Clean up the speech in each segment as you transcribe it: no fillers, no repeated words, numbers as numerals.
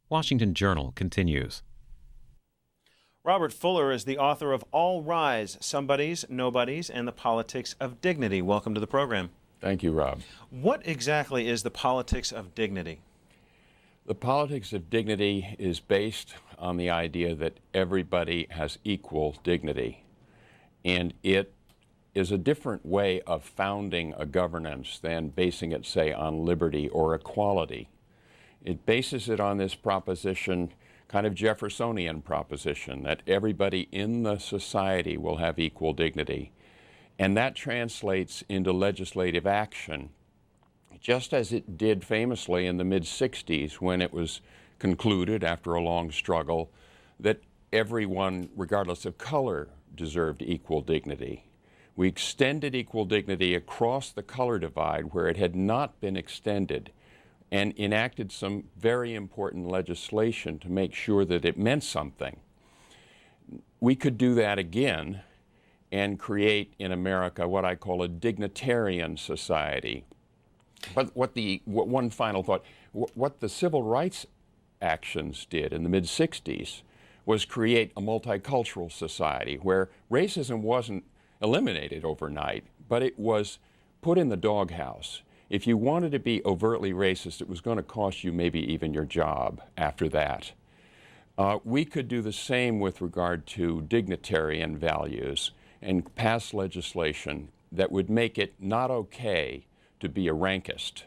Washington Journal continues. Robert Fuller is the author of All Rise, Somebodies, Nobodies, and the Politics of Dignity. Welcome to the program. Thank you, Rob. What exactly is the politics of dignity? The politics of dignity is based on the idea that everybody has equal dignity. And it is a different way of founding a governance than basing it, say, on liberty or equality. It bases it on this proposition, kind of Jeffersonian proposition, that everybody in the society will have equal dignity. And that translates into legislative action, just as it did famously in the mid-60s when it was concluded after a long struggle that everyone, regardless of color, deserved equal dignity. We extended equal dignity across the color divide where it had not been extended, and enacted some very important legislation to make sure that it meant something. We could do that again and create in America what I call a dignitarian society. But one final thought, what the civil rights actions did in the mid-60s was create a multicultural society where racism wasn't eliminated overnight, but it was put in the doghouse. If you wanted to be overtly racist, it was going to cost you maybe even your job after that. We could do the same with regard to dignitarian values and pass legislation that would make it not okay to be a rankist.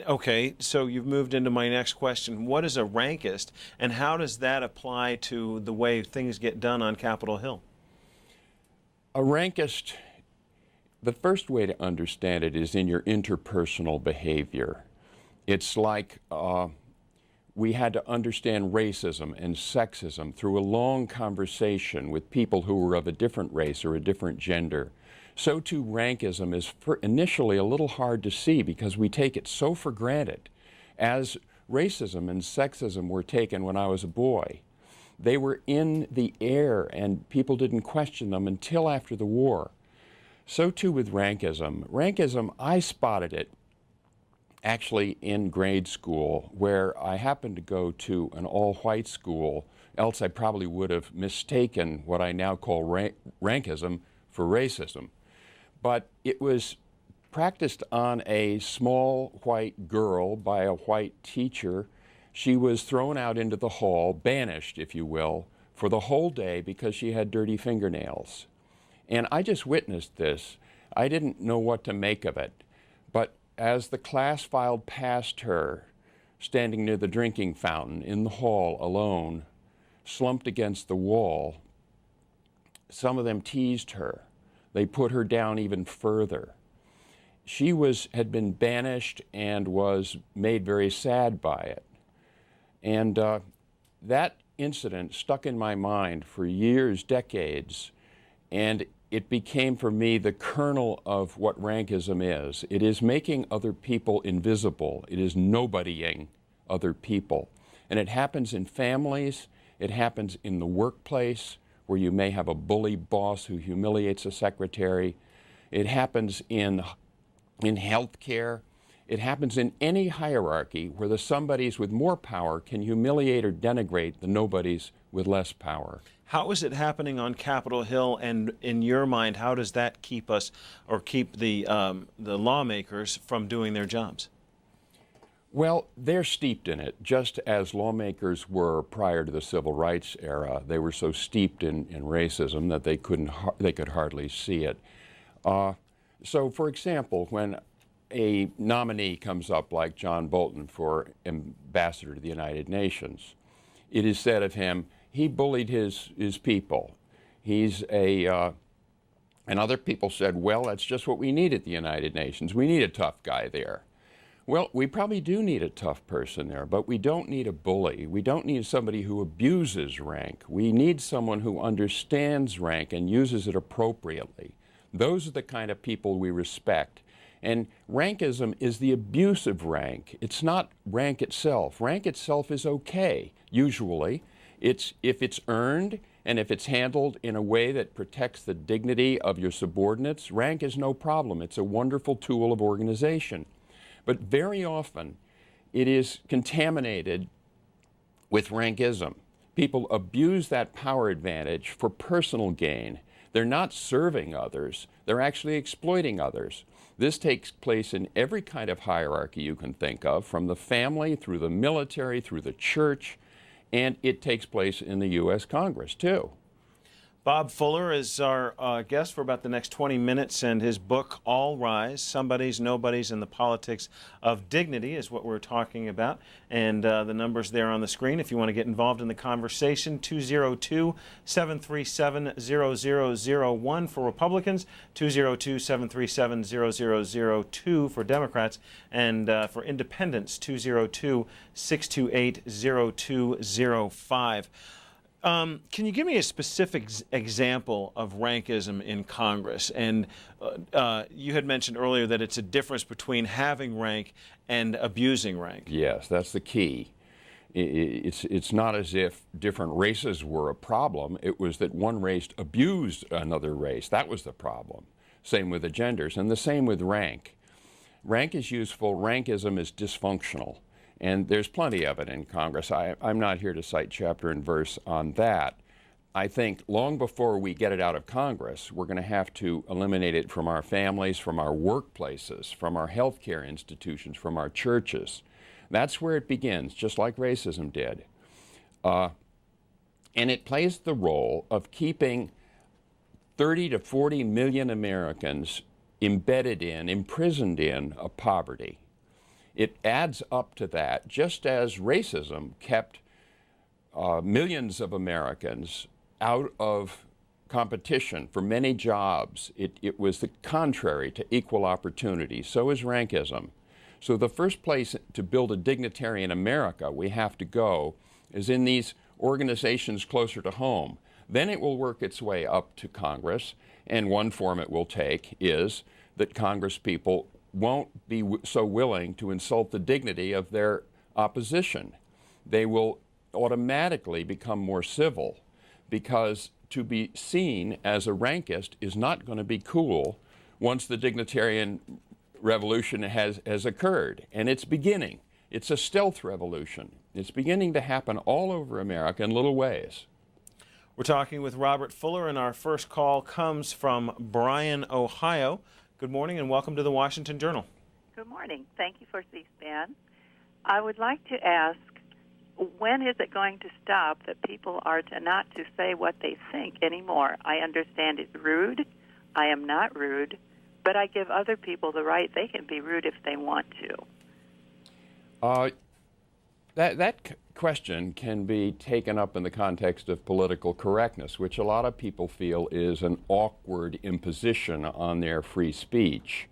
Okay, so you've moved into my next question. What is a rankist, and how does that apply to the way things get done on Capitol Hill? A rankist, the first way to understand it is in your interpersonal behavior. It's like we had to understand racism and sexism through a long conversation with people who were of a different race or a different gender. So too rankism is initially a little hard to see because we take it so for granted. As racism and sexism were taken when I was a boy, they were in the air and people didn't question them until after the war. So too with rankism. Rankism, I spotted it actually in grade school, where I happened to go to an all-white school, else I probably would have mistaken what I now call rankism for racism. But it was practiced on a small white girl by a white teacher. She was thrown out into the hall, banished, if you will, for the whole day because she had dirty fingernails. And I just witnessed this. I didn't know what to make of it. But as the class filed past her, standing near the drinking fountain in the hall alone, slumped against the wall, some of them teased her. They put her down even further. She had been banished and was made very sad by it. And that incident stuck in my mind for years, decades, and it became for me the kernel of what rankism is. It is making other people invisible. It is nobodying other people. And it happens in families, it happens in the workplace, where you may have a bully boss who humiliates a secretary. It happens in healthcare. It happens in any hierarchy where the somebodies with more power can humiliate or denigrate the nobodies with less power. How is it happening on Capitol Hill, and in your mind, how does that keep us, or keep the lawmakers from doing their jobs? Well, they're steeped in it, just as lawmakers were prior to the civil rights era. They were so steeped in racism that they could hardly see it. So, for example, when a nominee comes up like John Bolton for ambassador to the United Nations, it is said of him, he bullied his people. And other people said, well, that's just what we need at the United Nations. We need a tough guy there. Well, we probably do need a tough person there, but we don't need a bully. We don't need somebody who abuses rank. We need someone who understands rank and uses it appropriately. Those are the kind of people we respect. And rankism is the abuse of rank. It's not rank itself. Rank itself is okay, usually. If it's earned and if it's handled in a way that protects the dignity of your subordinates, rank is no problem. It's a wonderful tool of organization. But very often, it is contaminated with rankism. People abuse that power advantage for personal gain. They're not serving others, they're actually exploiting others. This takes place in every kind of hierarchy you can think of, from the family through the military, through the church, and it takes place in the U.S. Congress too. Bob Fuller is our guest for about the next 20 minutes, and his book, All Rise, Somebodies, Nobodies, and the Politics of Dignity is what we're talking about. And the number's there on the screen if you want to get involved in the conversation. 202-737-0001 for Republicans, 202-737-0002 for Democrats, and for Independents, 202-628-0205. Can you give me a specific example of rankism in Congress? And you had mentioned earlier that it's a difference between having rank and abusing rank. Yes, that's the key. It's not as if different races were a problem. It was that one race abused another race. That was the problem. Same with the genders, and the same with rank. Rank is useful. Rankism is dysfunctional. And there's plenty of it in Congress. I'm not here to cite chapter and verse on that. I think long before we get it out of Congress, we're going to have to eliminate it from our families, from our workplaces, from our healthcare institutions, from our churches. That's where it begins, just like racism did. And it plays the role of keeping 30 to 40 million Americans embedded in, imprisoned in poverty. It adds up to that, just as racism kept millions of Americans out of competition for many jobs. It was the contrary to equal opportunity. So is rankism. So the first place to build a dignitarian America we have to go is in these organizations closer to home. Then it will work its way up to Congress, and one form it will take is that Congress people won't be so willing to insult the dignity of their opposition. They will automatically become more civil, because to be seen as a rankist is not going to be cool once the dignitarian revolution has occurred. And it's beginning. It's a stealth revolution. It's beginning to happen all over America in little ways. We're talking with Robert Fuller, and our first call comes from Bryan, Ohio. Good morning and welcome to the Washington Journal. Good morning. Thank you for C-SPAN. I would like to ask, when is it going to stop that people are not to say what they think anymore? I understand it's rude. I am not rude, but I give other people the right. They can be rude if they want to. That question can be taken up in the context of political correctness, which a lot of people feel is an awkward imposition on their free speech.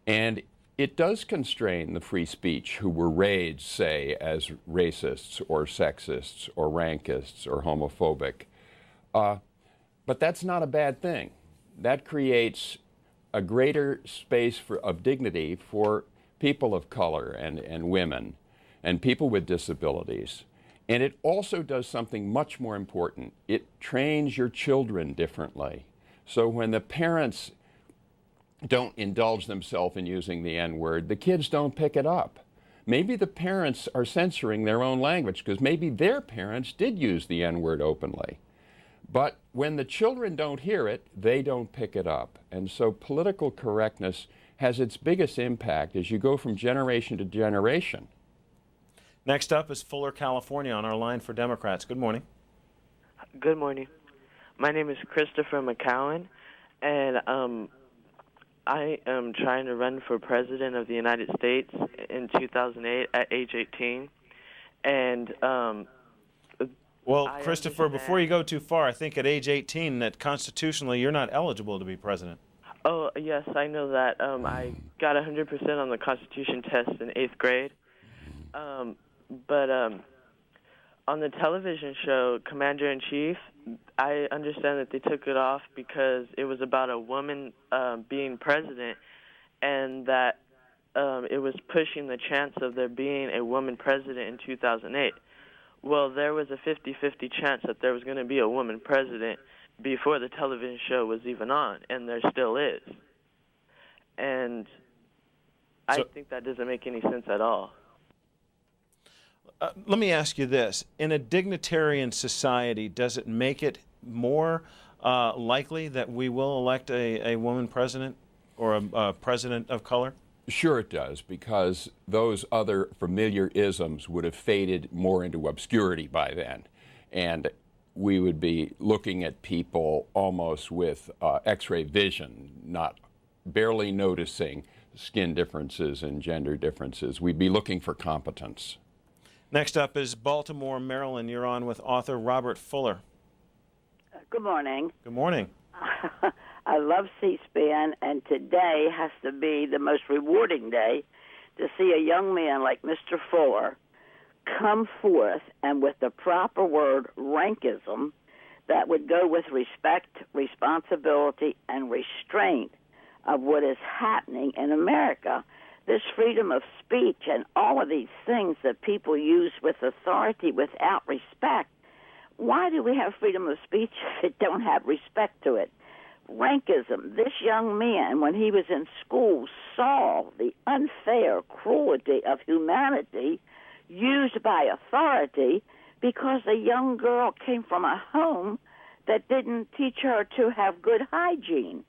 And it does constrain the free speech who were raised, say, as racists or sexists or rankists or homophobic. But that's not a bad thing. That creates a greater space of dignity for people of color and women and people with disabilities. And it also does something much more important. It trains your children differently. So when the parents don't indulge themselves in using the N-word, the kids don't pick it up. Maybe the parents are censoring their own language because maybe their parents did use the N-word openly. But when the children don't hear it, they don't pick it up. And so political correctness has its biggest impact as you go from generation to generation. Next up is Fuller, California, on our line for Democrats. Good morning. Good morning. My name is Christopher McCowan, and I am trying to run for President of the United States in 2008 at age 18. And well, Christopher, before you go too far, I think at age 18 that constitutionally you're not eligible to be president. Oh, yes, I know that. I got 100% on the Constitution test in 8th grade. But on the television show Commander-in-Chief, I understand that they took it off because it was about a woman being president, and that it was pushing the chance of there being a woman president in 2008. Well, there was a 50-50 chance that there was going to be a woman president before the television show was even on, and there still is. And I think that doesn't make any sense at all. Let me ask you this. In a dignitarian society, does it make it more likely that we will elect a woman president or a president of color? Sure it does, because those other familiar isms would have faded more into obscurity by then. And we would be looking at people almost with X-ray vision, barely noticing skin differences and gender differences. We'd be looking for competence. Next up is Baltimore, Maryland. You're on with author Robert Fuller. Good morning. Good morning. I love C-SPAN, and today has to be the most rewarding day to see a young man like Mr. Fuller come forth and with the proper word, rankism, that would go with respect, responsibility, and restraint of what is happening in America. This freedom of speech and all of these things that people use with authority without respect. Why do we have freedom of speech if it don't have respect to it? Rankism. This young man, when he was in school, saw the unfair cruelty of humanity used by authority because a young girl came from a home that didn't teach her to have good hygiene.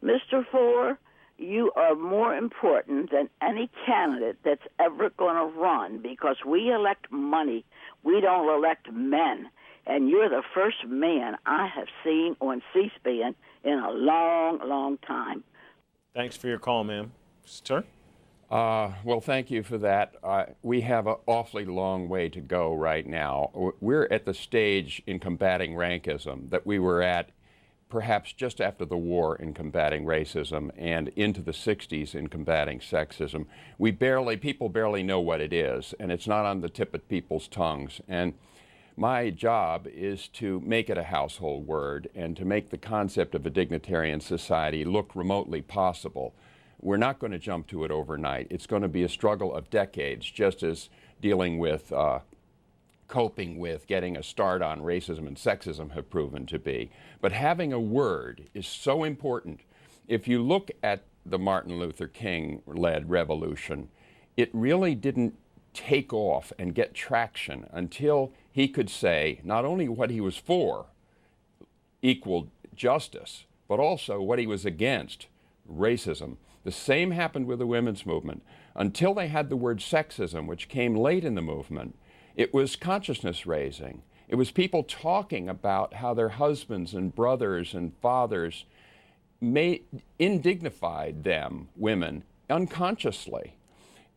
Mr. Fuller, you are more important than any candidate that's ever going to run, because we elect money. We don't elect men. And you're the first man I have seen on C-SPAN in a long, long time. Thanks for your call, ma'am. Sir? Well, thank you for that. We have an awfully long way to go right now. We're at the stage in combating rankism that we were at perhaps just after the war in combating racism and into the 60s in combating sexism. People barely know what it is, and it's not on the tip of people's tongues. And my job is to make it a household word and to make the concept of a dignitarian society look remotely possible. We're not going to jump to it overnight. It's going to be a struggle of decades, just as dealing with coping with getting a start on racism and sexism have proven to be. But having a word is so important. If you look at the Martin Luther King-led revolution, it really didn't take off and get traction until he could say not only what he was for, equal justice, but also what he was against, racism. The same happened with the women's movement. Until they had the word sexism, which came late in the movement, it was consciousness raising. It was people talking about how their husbands and brothers and fathers indignified them, women, unconsciously.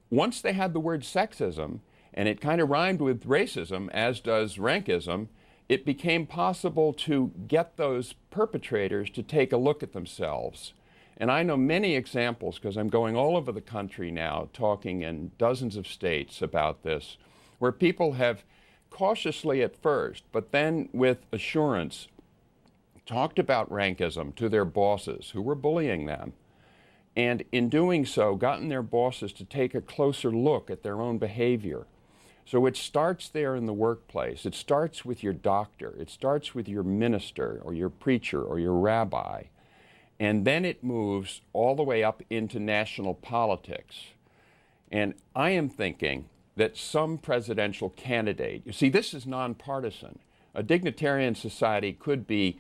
Once they had the word sexism, and it kind of rhymed with racism, as does rankism, it became possible to get those perpetrators to take a look at themselves. And I know many examples, because I'm going all over the country now, talking in dozens of states about this, where people have cautiously at first, but then with assurance, talked about rankism to their bosses who were bullying them. And in doing so, gotten their bosses to take a closer look at their own behavior. So it starts there in the workplace. It starts with your doctor. It starts with your minister or your preacher or your rabbi. And then it moves all the way up into national politics. And I am thinking that some presidential candidate, you see, this is nonpartisan. A dignitarian society could be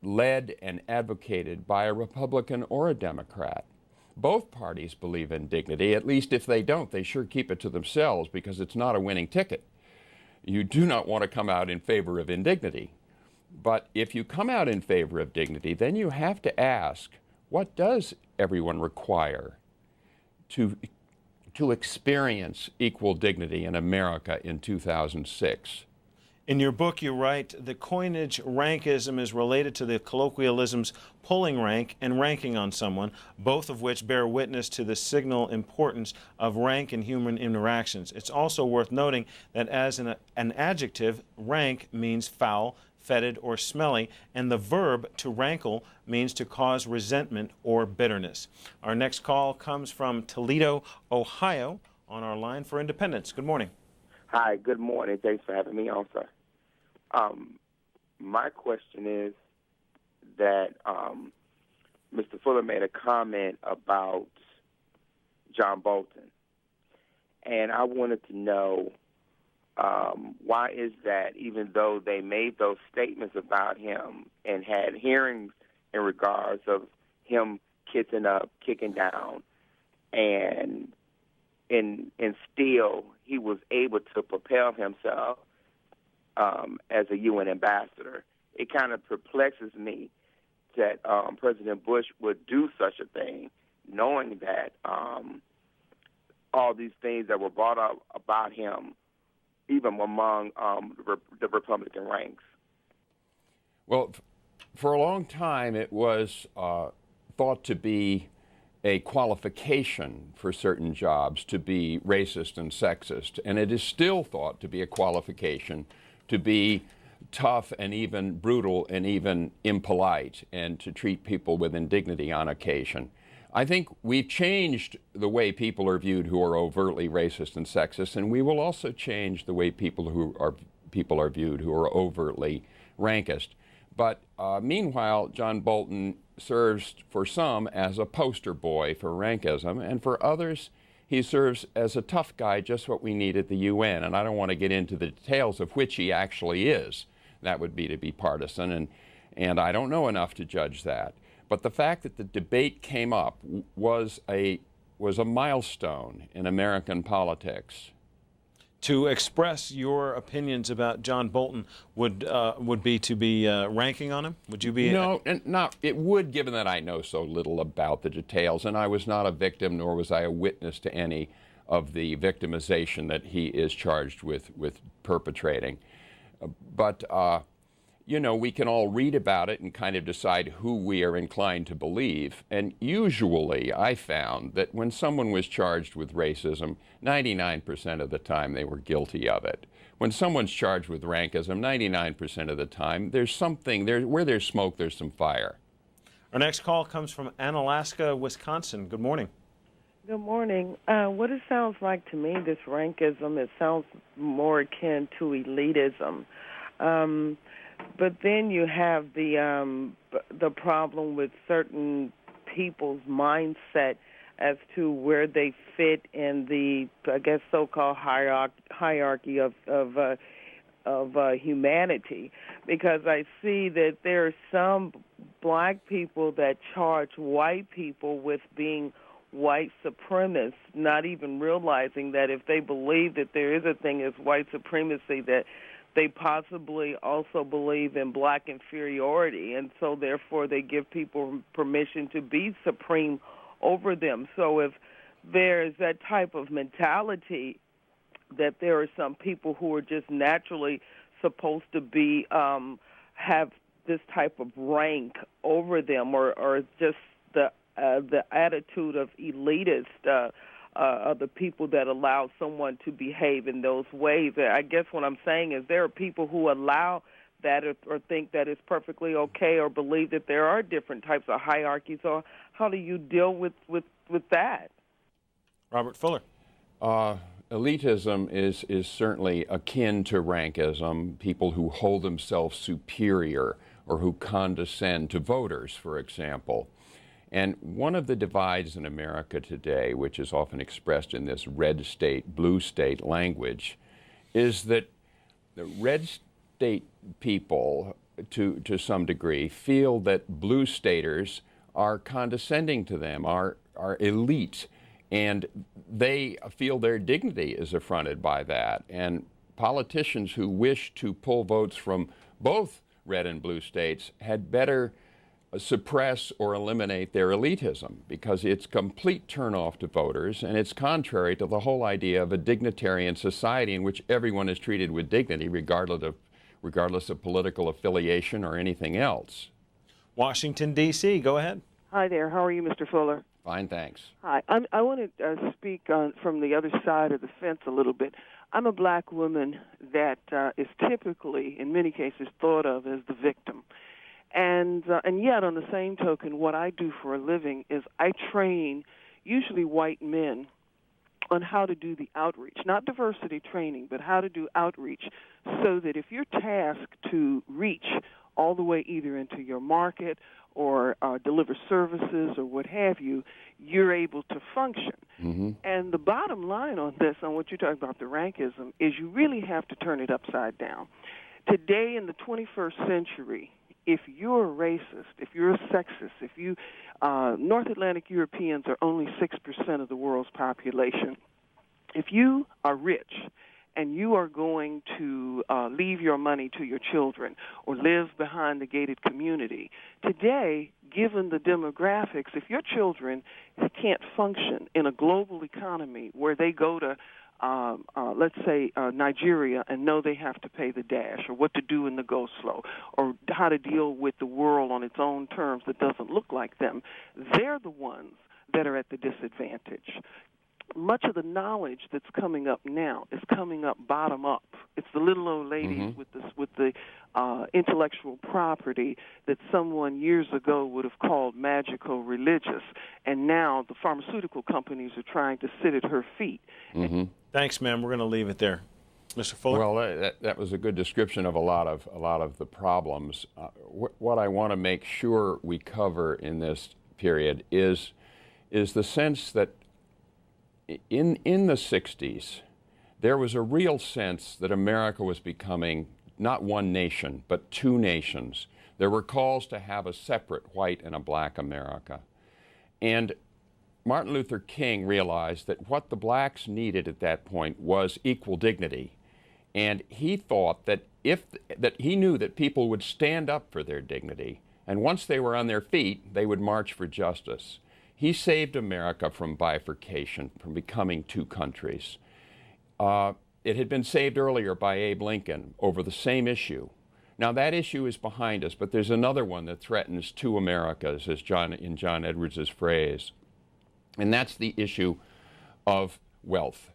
led and advocated by a Republican or a Democrat. Both parties believe in dignity. At least if they don't, they sure keep it to themselves, because it's not a winning ticket. You do not want to come out in favor of indignity. But if you come out in favor of dignity, then you have to ask, what does everyone require to experience equal dignity in America in 2006? In your book, you write, the coinage rankism is related to the colloquialisms pulling rank and ranking on someone, both of which bear witness to the signal importance of rank in human interactions. It's also worth noting that as an adjective, rank means foul, fetid, or smelly, and the verb to rankle means to cause resentment or bitterness. Our next call comes from Toledo, Ohio, on our line for Independence. Good morning. Hi, good morning. Thanks for having me on, sir. My question is that Mr. Fuller made a comment about John Bolton, and I wanted to know why is that, even though they made those statements about him and had hearings in regards of him kicking up, kicking down, and still he was able to propel himself as a UN ambassador. It kind of perplexes me that President Bush would do such a thing, knowing that all these things that were brought up about him, even among the Republican ranks. Well, for a long time, it was thought to be a qualification for certain jobs to be racist and sexist, and it is still thought to be a qualification to be tough and even brutal and even impolite and to treat people with indignity on occasion. I think we've changed the way people are viewed who are overtly racist and sexist, and we will also change the way people are viewed who are overtly rankist. But meanwhile, John Bolton serves for some as a poster boy for rankism, and for others, he serves as a tough guy, just what we need at the UN. And I don't want to get into the details of which he actually is. That would be to be partisan, and I don't know enough to judge that. But the fact that the debate came up was a milestone in American politics. To express your opinions about John Bolton would be to be ranking on him? Would you be? No, and not. It would, given that I know so little about the details, and I was not a victim, nor was I a witness to any of the victimization that he is charged with perpetrating. But you know, we can all read about it and kind of decide who we are inclined to believe. And usually I found that when someone was charged with racism, 99% of the time they were guilty of it. When someone's charged with rankism, 99% of the time there's something, where there's smoke, there's some fire. Our next call comes from Analaska, Wisconsin. Good morning. Good morning. What it sounds like to me, this rankism, it sounds more akin to elitism. But then you have the problem with certain people's mindset as to where they fit in the, I guess, so-called hierarchy of humanity. Because I see that there are some black people that charge white people with being white supremacists, not even realizing that if they believe that there is a thing as white supremacy, that they possibly also believe in black inferiority, and so therefore they give people permission to be supreme over them. So if there's that type of mentality that there are some people who are just naturally supposed to be have this type of rank over them, or just the attitude of elitist of the people that allow someone to behave in those ways. I guess what I'm saying is there are people who allow that or think that it's perfectly okay, or believe that there are different types of hierarchies. So how do you deal with that? Robert Fuller. Elitism is certainly akin to rankism, people who hold themselves superior or who condescend to voters, for example. And one of the divides in America today, which is often expressed in this red state, blue state language, is that the red state people, to some degree, feel that blue staters are condescending to them, are elite, and they feel their dignity is affronted by that. And politicians who wish to pull votes from both red and blue states had better suppress or eliminate their elitism, because it's complete turnoff to voters, and it's contrary to the whole idea of a dignitarian society in which everyone is treated with dignity regardless of political affiliation or anything else. Washington, D.C., go ahead. Hi there. How are you, Mr. Fuller? Fine, thanks. Hi. I want to speak from the other side of the fence a little bit. I'm a black woman that is typically, in many cases, thought of as the victim. And yet, on the same token, what I do for a living is I train usually white men on how to do the outreach, not diversity training, but how to do outreach, so that if you're tasked to reach all the way either into your market or deliver services or what have you, you're able to function. Mm-hmm. And the bottom line on this, on what you're talking about, the rankism, is you really have to turn it upside down. Today in the 21st century, if you're a racist, if you're a sexist, if you North Atlantic Europeans are only 6% of the world's population. If you are rich and you are going to leave your money to your children or live behind the gated community, today, given the demographics, if your children can't function in a global economy where they go to let's say Nigeria and know they have to pay the dash or what to do in the go slow or how to deal with the world on its own terms that doesn't look like them, they're the ones that are at the disadvantage. Much of the knowledge that's coming up now is coming up bottom up. It's the little old ladies with the intellectual property that someone years ago would have called magical religious, and now the pharmaceutical companies are trying to sit at her feet. Mm-hmm. Thanks, ma'am. We're going to leave it there. Mr. Fuller? Well, that was a good description of a lot of the problems. What I want to make sure we cover in this period is the sense that in the 60s, there was a real sense that America was becoming not one nation, but two nations. There were calls to have a separate white and a black America. And Martin Luther King realized that what the blacks needed at that point was equal dignity. And he thought that he knew that people would stand up for their dignity, and once they were on their feet, they would march for justice. He saved America from bifurcation, from becoming two countries. It had been saved earlier by Abe Lincoln over the same issue. Now that issue is behind us, but there's another one that threatens two Americas, as in John Edwards' phrase. And that's the issue of wealth,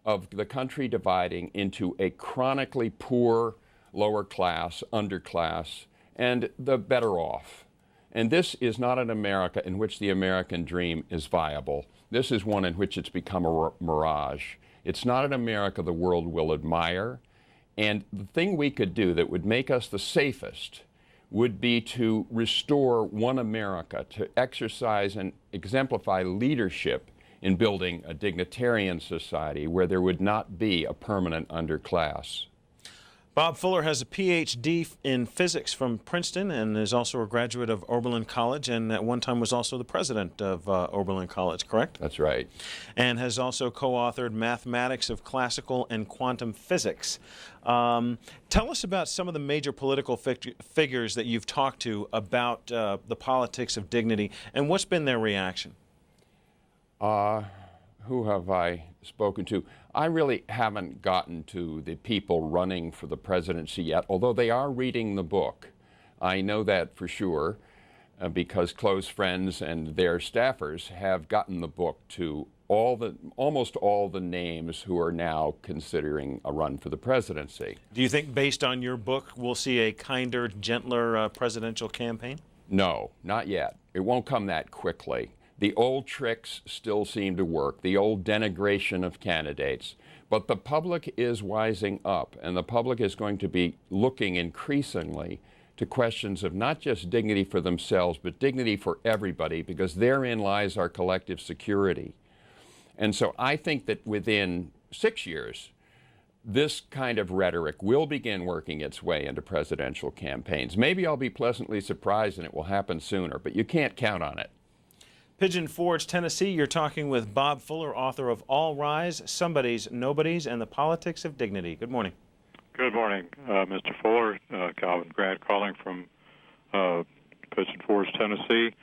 of the country dividing into a chronically poor lower class, underclass, and the better off. And this is not an America in which the American dream is viable. This is one in which it's become a mirage. It's not an America the world will admire. And the thing we could do that would make us the safest would be to restore one America, to exercise and exemplify leadership in building a dignitarian society where there would not be a permanent underclass. Bob Fuller has a Ph.D. in physics from Princeton and is also a graduate of Oberlin College, and at one time was also the president of Oberlin College, correct? That's right. And has also co-authored Mathematics of Classical and Quantum Physics. Tell us about some of the major political figures that you've talked to about the politics of dignity, and what's been their reaction? Who have I spoken to? I really haven't gotten to the people running for the presidency yet, although they are reading the book. I know that for sure because close friends and their staffers have gotten the book to almost all the names who are now considering a run for the presidency. Do you think, based on your book, we'll see a kinder, gentler presidential campaign? No, not yet. It won't come that quickly. The old tricks still seem to work, the old denigration of candidates. But the public is wising up, and the public is going to be looking increasingly to questions of not just dignity for themselves, but dignity for everybody, because therein lies our collective security. And so I think that within 6 years, this kind of rhetoric will begin working its way into presidential campaigns. Maybe I'll be pleasantly surprised and it will happen sooner, but you can't count on it. Pigeon Forge, Tennessee, you're talking with Bob Fuller, author of All Rise, Somebody's Nobodies, and the Politics of Dignity. Good morning. Good morning, Mr. Fuller. Calvin Grant calling from Pigeon Forge, Tennessee.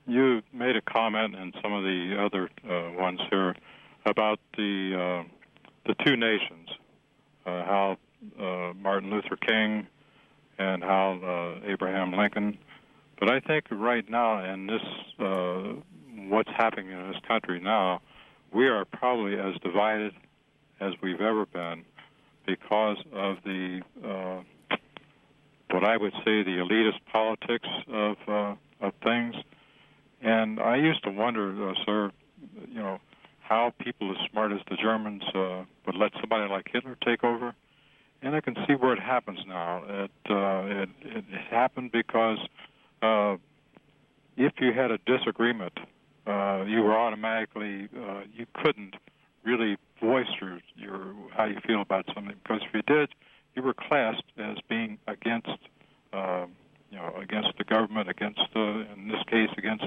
You made a comment, and some of the other ones here, about the two nations, how Martin Luther King and how Abraham Lincoln. But I think right now, in this, what's happening in this country now, we are probably as divided as we've ever been because of the, what I would say, the elitist politics of things. And I used to wonder, sir, you know, how people as smart as the Germans would let somebody like Hitler take over. and I can see where it happens now. It happened because if you had a disagreement, you were automatically you couldn't really voice your how you feel about something, because if you did, you were classed as being against against the government, against in this case against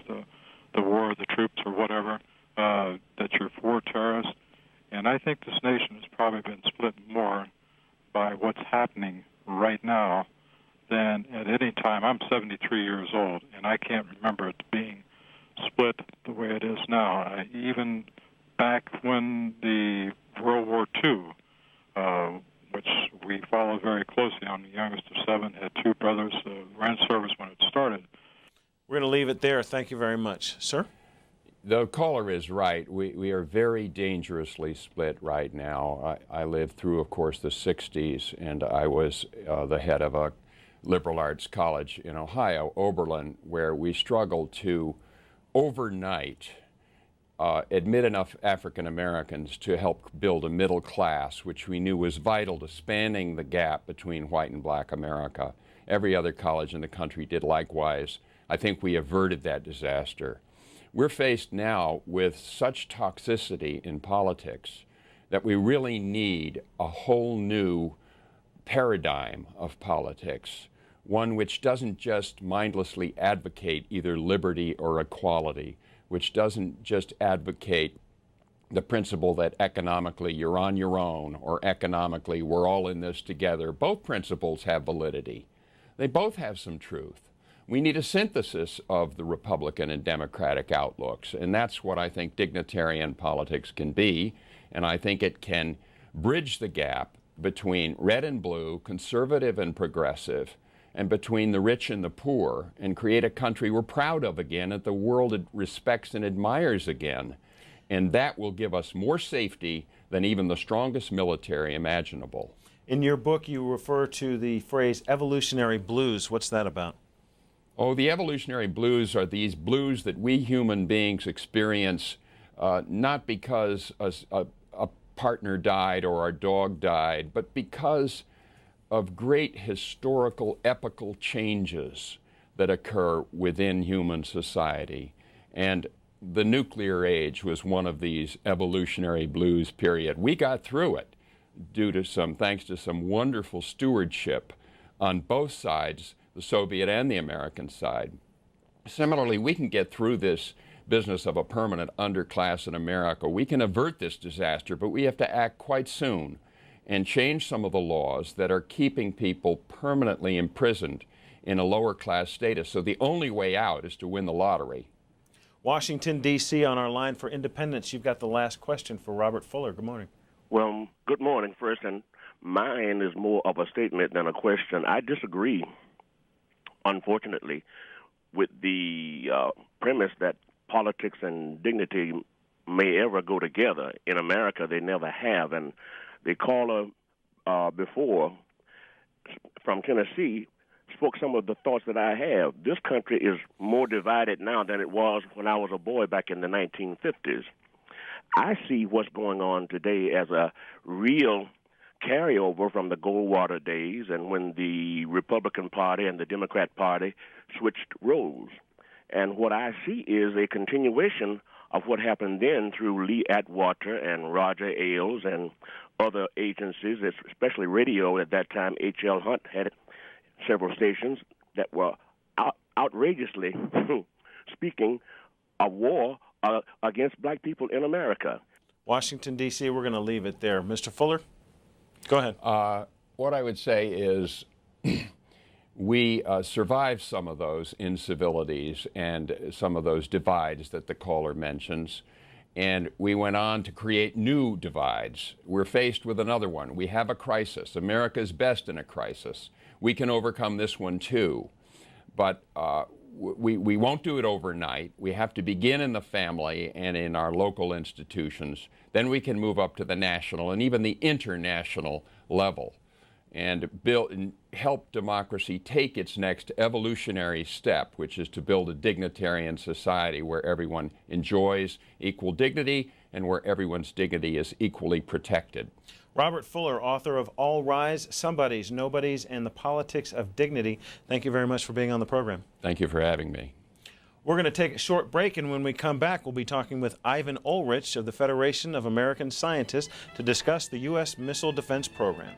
the war, the troops, or whatever, that you're for terrorists. And I think this nation has probably been split more by what's happening right now than at any time. I'm 73 years old, and I can't remember it being split the way it is now. Even back when the World War II, which we followed very closely. I'm the youngest of 7, had 2 brothers, were in service when it started. We're going to leave it there. Thank you very much. Sir? The caller is right. We are very dangerously split right now. I lived through, of course, the 60s, and I was the head of a liberal arts college in Ohio, Oberlin, where we struggled to overnight admit enough African Americans to help build a middle class, which we knew was vital to spanning the gap between white and black America. Every other college in the country did likewise. I think we averted that disaster. We're faced now with such toxicity in politics that we really need a whole new paradigm of politics, one which doesn't just mindlessly advocate either liberty or equality, which doesn't just advocate the principle that economically you're on your own or economically we're all in this together. Both principles have validity. They both have some truth. We need a synthesis of the Republican and Democratic outlooks, and that's what I think dignitarian politics can be, and I think it can bridge the gap between red and blue, conservative and progressive, and between the rich and the poor, and create a country we're proud of again, that the world respects and admires again. And that will give us more safety than even the strongest military imaginable. In your book, you refer to the phrase evolutionary blues. What's that about? Oh, the evolutionary blues are these blues that we human beings experience not because a partner died or our dog died, but because of great historical, epical changes that occur within human society. And the nuclear age was one of these evolutionary blues period. We got through it thanks to some wonderful stewardship on both sides, the Soviet and the American side. Similarly, we can get through this business of a permanent underclass in America. We can avert this disaster, but we have to act quite soon and change some of the laws that are keeping people permanently imprisoned in a lower class status. So the only way out is to win the lottery. Washington, D.C. on our line for Independence. You've got the last question for Robert Fuller. Good morning. Well, good morning first, and mine is more of a statement than a question. I disagree, unfortunately, with the premise that politics and dignity may ever go together. In America, they never have, and the caller before from Tennessee spoke some of the thoughts that I have. This country is more divided now than it was when I was a boy back in the 1950s. I see what's going on today as a real carryover from the Goldwater days and when the Republican Party and the Democrat Party switched roles. And what I see is a continuation of what happened then through Lee Atwater and Roger Ailes and other agencies, especially radio at that time. H.L. Hunt had several stations that were outrageously speaking of war against black people in America. Washington, D.C., we're going to leave it there. Mr. Fuller, go ahead. What I would say is we survived some of those incivilities and some of those divides that the caller mentions, and we went on to create new divides. We're faced with another one. We have a crisis. America is best in a crisis. We can overcome this one too, but we won't do it overnight. We have to begin in the family and in our local institutions. Then we can move up to the national and even the international level and build and help democracy take its next evolutionary step, which is to build a dignitarian society where everyone enjoys equal dignity and where everyone's dignity is equally protected. Robert Fuller, author of All Rise, Somebodies, Nobodies, and the Politics of Dignity. Thank you very much for being on the program. Thank you for having me. We're going to take a short break, and when we come back, we'll be talking with Ivan Ulrich of the Federation of American Scientists to discuss the U.S. Missile Defense Program.